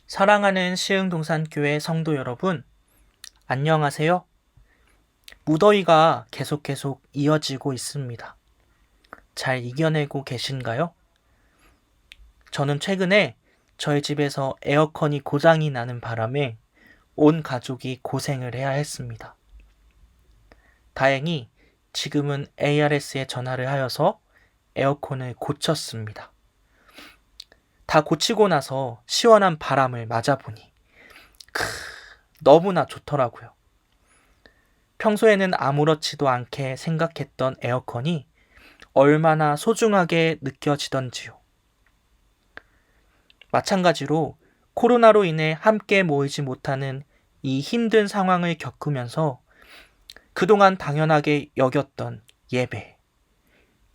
사랑하는 시흥동산교회 성도 여러분, 안녕하세요. 무더위가 계속 이어지고 있습니다. 잘 이겨내고 계신가요? 저는 최근에 저희 집에서 에어컨이 고장이 나는 바람에 온 가족이 고생을 해야 했습니다. 다행히 지금은 ARS에 전화를 하여서 에어컨을 고쳤습니다. 다 고치고 나서 시원한 바람을 맞아보니 너무나 좋더라고요. 평소에는 아무렇지도 않게 생각했던 에어컨이 얼마나 소중하게 느껴지던지요. 마찬가지로 코로나로 인해 함께 모이지 못하는 이 힘든 상황을 겪으면서 그동안 당연하게 여겼던 예배,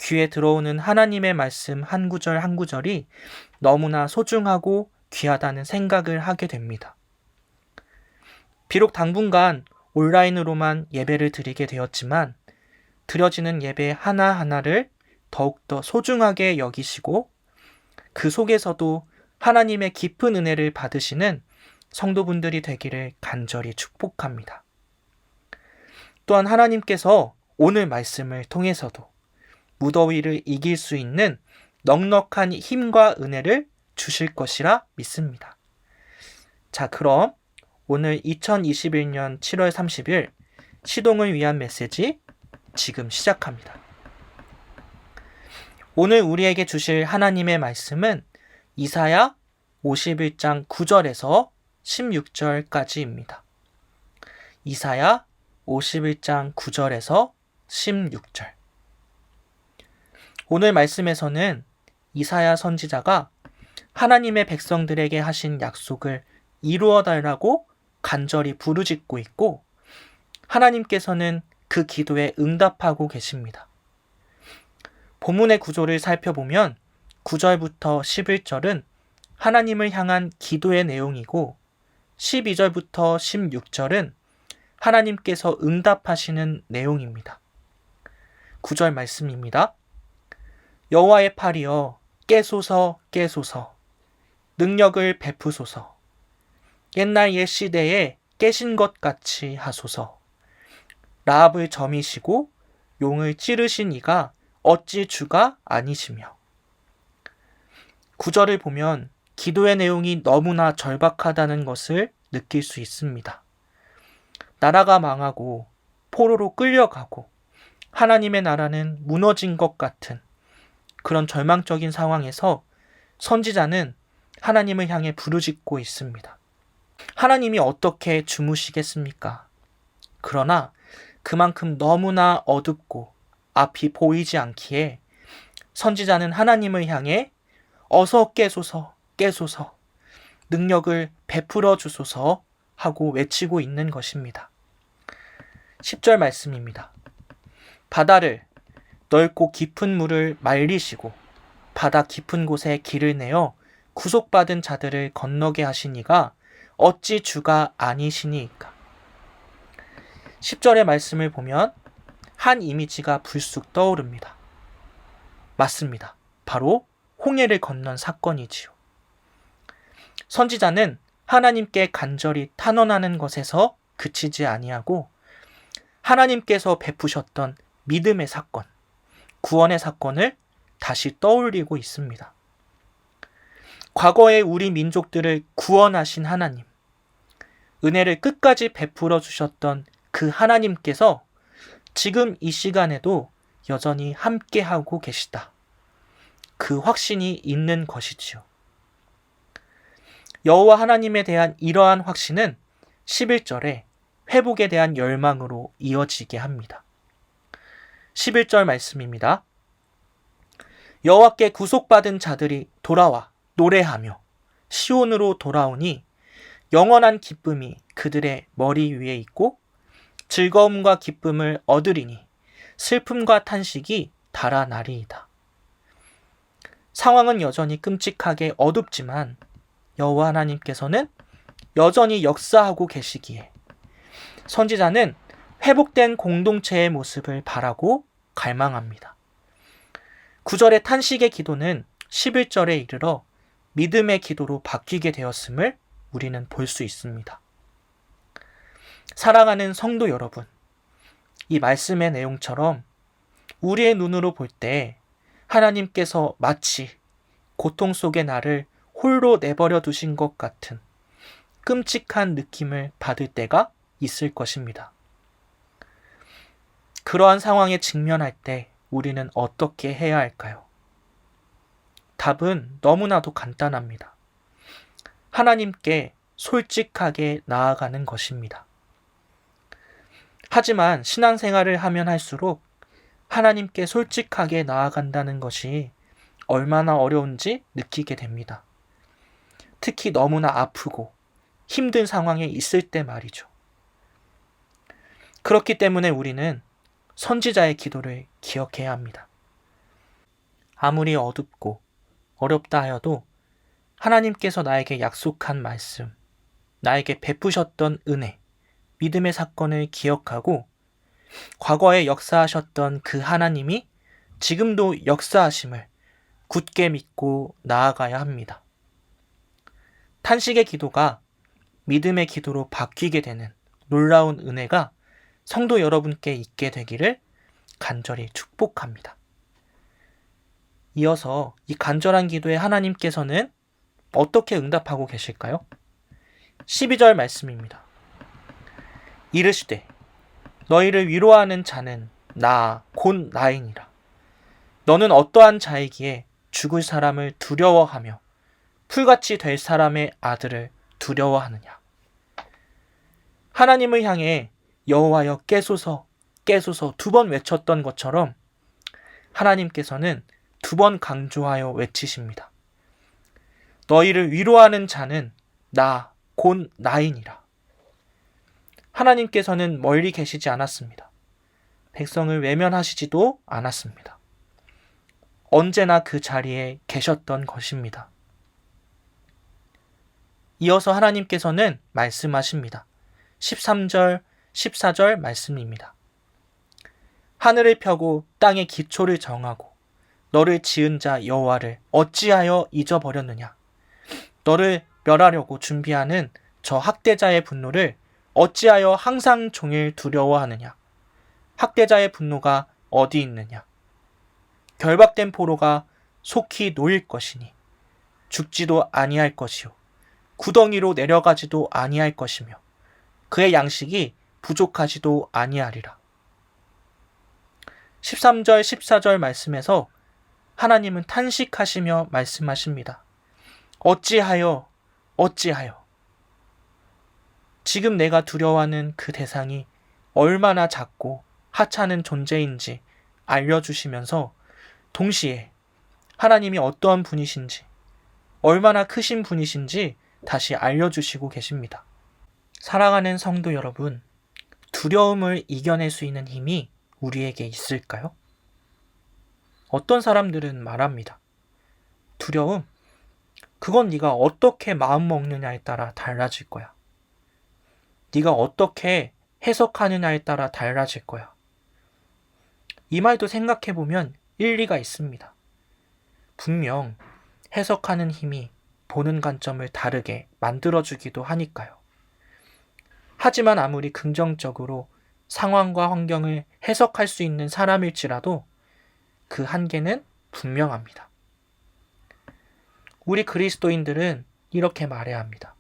귀에 들어오는 하나님의 말씀 한 구절 한 구절이 너무나 소중하고 귀하다는 생각을 하게 됩니다. 비록 당분간 온라인으로만 예배를 드리게 되었지만 드려지는 예배 하나하나를 더욱더 소중하게 여기시고 그 속에서도 하나님의 깊은 은혜를 받으시는 성도분들이 되기를 간절히 축복합니다. 또한 하나님께서 오늘 말씀을 통해서도 무더위를 이길 수 있는 넉넉한 힘과 은혜를 주실 것이라 믿습니다. 자, 그럼 오늘 2021년 7월 30일 시동을 위한 메시지 지금 시작합니다. 오늘 우리에게 주실 하나님의 말씀은 이사야 51장 9절에서 16절까지입니다. 이사야 51장 9절에서 16절. 오늘 말씀에서는 이사야 선지자가 하나님의 백성들에게 하신 약속을 이루어 달라고 간절히 부르짖고 있고 하나님께서는 그 기도에 응답하고 계십니다. 본문의 구조를 살펴보면 9절부터 11절은 하나님을 향한 기도의 내용이고 12절부터 16절은 하나님께서 응답하시는 내용입니다. 9절 말씀입니다. 여호와의 팔이여 깨소서 깨소서 능력을 베푸소서 옛날 옛 시대에 깨신 것 같이 하소서 라합을 점이시고 용을 찌르신 이가 어찌 주가 아니시며. 9절을 보면 기도의 내용이 너무나 절박하다는 것을 느낄 수 있습니다. 나라가 망하고 포로로 끌려가고 하나님의 나라는 무너진 것 같은 그런 절망적인 상황에서 선지자는 하나님을 향해 부르짖고 있습니다. 하나님이 어떻게 주무시겠습니까? 그러나 그만큼 너무나 어둡고 앞이 보이지 않기에 선지자는 하나님을 향해 어서 깨소서 깨소서 능력을 베풀어 주소서 하고 외치고 있는 것입니다. 10절 말씀입니다. 바다를 넓고 깊은 물을 말리시고 바다 깊은 곳에 길을 내어 구속받은 자들을 건너게 하신 이가 어찌 주가 아니시니이까. 10절의 말씀을 보면 한 이미지가 불쑥 떠오릅니다. 맞습니다. 바로 홍해를 건넌 사건이지요. 선지자는 하나님께 간절히 탄원하는 것에서 그치지 아니하고 하나님께서 베푸셨던 믿음의 사건, 구원의 사건을 다시 떠올리고 있습니다. 과거에 우리 민족들을 구원하신 하나님, 은혜를 끝까지 베풀어 주셨던 그 하나님께서 지금 이 시간에도 여전히 함께하고 계시다. 그 확신이 있는 것이지요. 여호와 하나님에 대한 이러한 확신은 11절에 회복에 대한 열망으로 이어지게 합니다. 11절 말씀입니다. 여호와께 구속받은 자들이 돌아와 노래하며 시온으로 돌아오니 영원한 기쁨이 그들의 머리 위에 있고 즐거움과 기쁨을 얻으리니 슬픔과 탄식이 달아나리이다. 상황은 여전히 끔찍하게 어둡지만 여호와 하나님께서는 여전히 역사하고 계시기에 선지자는 회복된 공동체의 모습을 바라고 갈망합니다. 9절의 탄식의 기도는 11절에 이르러 믿음의 기도로 바뀌게 되었음을 우리는 볼 수 있습니다. 사랑하는 성도 여러분, 이 말씀의 내용처럼 우리의 눈으로 볼 때 하나님께서 마치 고통 속의 나를 홀로 내버려 두신 것 같은 끔찍한 느낌을 받을 때가 있을 것입니다. 그러한 상황에 직면할 때 우리는 어떻게 해야 할까요? 답은 너무나도 간단합니다. 하나님께 솔직하게 나아가는 것입니다. 하지만 신앙생활을 하면 할수록 하나님께 솔직하게 나아간다는 것이 얼마나 어려운지 느끼게 됩니다. 특히 너무나 아프고 힘든 상황에 있을 때 말이죠. 그렇기 때문에 우리는 선지자의 기도를 기억해야 합니다. 아무리 어둡고 어렵다 하여도 하나님께서 나에게 약속한 말씀, 나에게 베푸셨던 은혜, 믿음의 사건을 기억하고 과거에 역사하셨던 그 하나님이 지금도 역사하심을 굳게 믿고 나아가야 합니다. 탄식의 기도가 믿음의 기도로 바뀌게 되는 놀라운 은혜가 성도 여러분께 있게 되기를 간절히 축복합니다. 이어서 이 간절한 기도에 하나님께서는 어떻게 응답하고 계실까요? 12절 말씀입니다. 이르시되 너희를 위로하는 자는 나 곧 나이니라. 너는 어떠한 자이기에 죽을 사람을 두려워하며 풀같이 될 사람의 아들을 두려워하느냐. 하나님을 향해 여호와여 깨소서 깨소서 2번 외쳤던 것처럼 하나님께서는 2번 강조하여 외치십니다. 너희를 위로하는 자는 나 곧 나이니라. 하나님께서는 멀리 계시지 않았습니다. 백성을 외면하시지도 않았습니다. 언제나 그 자리에 계셨던 것입니다. 이어서 하나님께서는 말씀하십니다. 13절, 14절 말씀입니다. 하늘을 펴고 땅의 기초를 정하고 너를 지은 자 여호와를 어찌하여 잊어버렸느냐. 너를 멸하려고 준비하는 저 학대자의 분노를 어찌하여 항상 종일 두려워하느냐. 학대자의 분노가 어디 있느냐. 결박된 포로가 속히 놓일 것이니 죽지도 아니할 것이요 구덩이로 내려가지도 아니할 것이며 그의 양식이 부족하지도 아니하리라. 13절 14절 말씀에서 하나님은 탄식하시며 말씀하십니다. 어찌하여 지금 내가 두려워하는 그 대상이 얼마나 작고 하찮은 존재인지 알려주시면서 동시에 하나님이 어떠한 분이신지 얼마나 크신 분이신지 다시 알려주시고 계십니다. 사랑하는 성도 여러분, 두려움을 이겨낼 수 있는 힘이 우리에게 있을까요? 어떤 사람들은 말합니다. 두려움? 그건 네가 어떻게 마음먹느냐에 따라 달라질 거야. 네가 어떻게 해석하느냐에 따라 달라질 거야. 이 말도 생각해보면 일리가 있습니다. 분명 해석하는 힘이 보는 관점을 다르게 만들어주기도 하니까요. 하지만 아무리 긍정적으로 상황과 환경을 해석할 수 있는 사람일지라도 그 한계는 분명합니다. 우리 그리스도인들은 이렇게 말해야 합니다.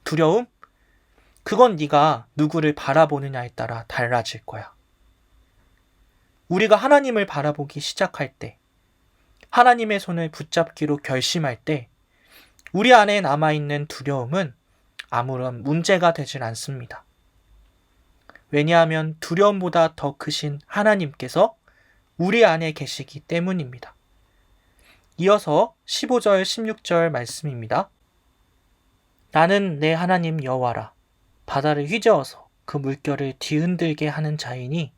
두려움? 그건 네가 누구를 바라보느냐에 따라 달라질 거야. 우리가 하나님을 바라보기 시작할 때, 하나님의 손을 붙잡기로 결심할 때 우리 안에 남아있는 두려움은 아무런 문제가 되질 않습니다. 왜냐하면 두려움보다 더 크신 하나님께서 우리 안에 계시기 때문입니다. 이어서 15절 16절 말씀입니다. 나는 내 하나님 여호와라. 바다를 휘저어서 그 물결을 뒤흔들게 하는 자이니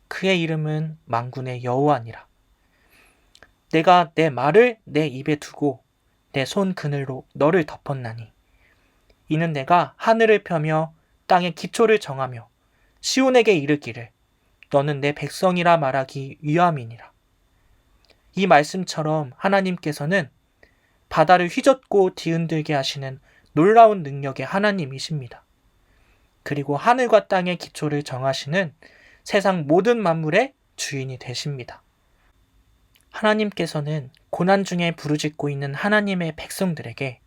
그의 이름은 만군의 여호와니라. 내가 내 말을 내 입에 두고 내 손 그늘로 너를 덮었나니 이는 내가 하늘을 펴며 땅의 기초를 정하며 시온에게 이르기를 너는 내 백성이라 말하기 위함이니라. 이 말씀처럼 하나님께서는 바다를 휘젓고 뒤흔들게 하시는 놀라운 능력의 하나님이십니다. 그리고 하늘과 땅의 기초를 정하시는 세상 모든 만물의 주인이 되십니다. 하나님께서는 고난 중에 부르짖고 있는 하나님의 백성들에게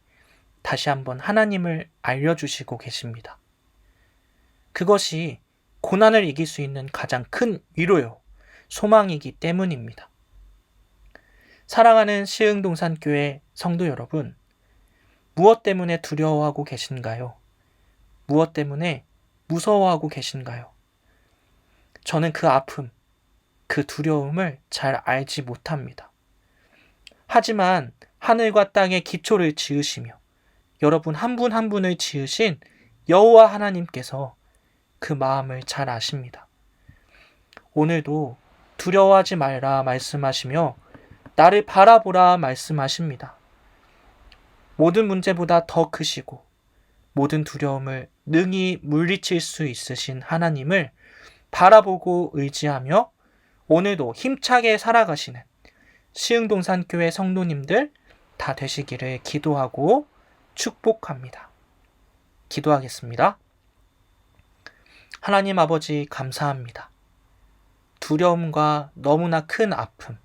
다시 한번 하나님을 알려주시고 계십니다. 그것이 고난을 이길 수 있는 가장 큰 위로요, 소망이기 때문입니다. 사랑하는 시흥동산교회 성도 여러분, 무엇 때문에 두려워하고 계신가요? 무엇 때문에 무서워하고 계신가요? 저는 그 아픔, 그 두려움을 잘 알지 못합니다. 하지만 하늘과 땅의 기초를 지으시며 여러분 한 분 한 분을 지으신 여호와 하나님께서 그 마음을 잘 아십니다. 오늘도 두려워하지 말라 말씀하시며 나를 바라보라 말씀하십니다. 모든 문제보다 더 크시고 모든 두려움을 능히 물리칠 수 있으신 하나님을 바라보고 의지하며 오늘도 힘차게 살아가시는 시흥동산교회 성도님들 다 되시기를 기도하고 축복합니다. 기도하겠습니다. 하나님 아버지 감사합니다. 두려움과 너무나 큰 아픔,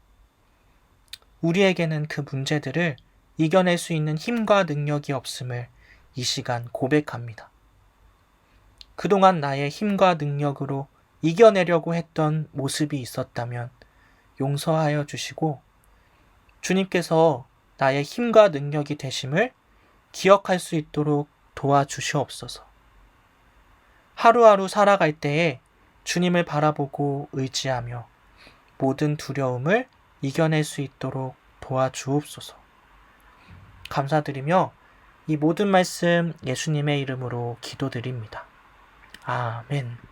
우리에게는 그 문제들을 이겨낼 수 있는 힘과 능력이 없음을 이 시간 고백합니다. 그동안 나의 힘과 능력으로 이겨내려고 했던 모습이 있었다면 용서하여 주시고 주님께서 나의 힘과 능력이 되심을 기억할 수 있도록 도와주시옵소서. 하루하루 살아갈 때에 주님을 바라보고 의지하며 모든 두려움을 이겨낼 수 있도록 도와주옵소서. 감사드리며 이 모든 말씀 예수님의 이름으로 기도드립니다. 아멘.